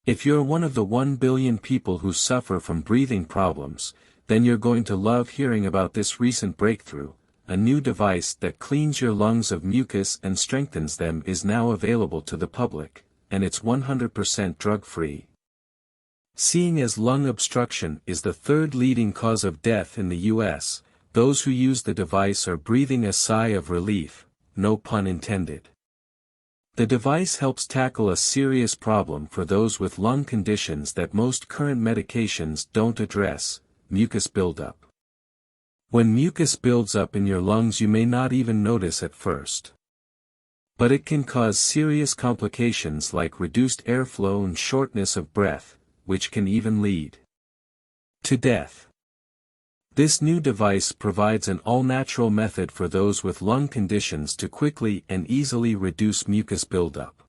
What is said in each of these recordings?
If you're one of the 1 billion people who suffer from breathing problems, then you're going to love hearing about this recent breakthrough. A new device that cleans your lungs of mucus and strengthens them is now available to the public, and it's 100% drug-free. Seeing as lung obstruction is the third leading cause of death in the US, those who use the device are breathing a sigh of relief, no pun intended. The device helps tackle a serious problem for those with lung conditions that most current medications don't address: mucus buildup. When mucus builds up in your lungs, you may not even notice at first. But it can cause serious complications like reduced airflow and shortness of breath, which can even lead to death. This new device provides an all-natural method for those with lung conditions to quickly and easily reduce mucus buildup.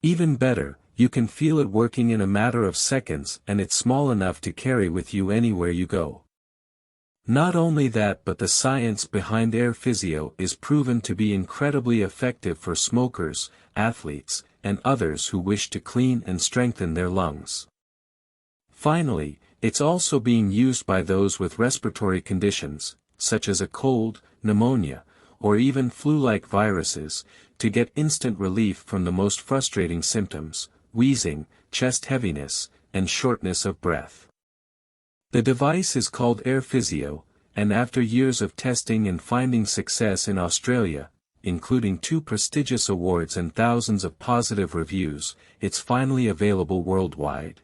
Even better, you can feel it working in a matter of seconds, and it's small enough to carry with you anywhere you go. Not only that, but the science behind Airphysio is proven to be incredibly effective for smokers, athletes, and others who wish to clean and strengthen their lungs. Finally, it's also being used by those with respiratory conditions, such as a cold, pneumonia, or even flu-like viruses, to get instant relief from the most frustrating symptoms: wheezing, chest heaviness, and shortness of breath. The device is called Airphysio, and after years of testing and finding success in Australia, including 2 prestigious awards and thousands of positive reviews, it's finally available worldwide.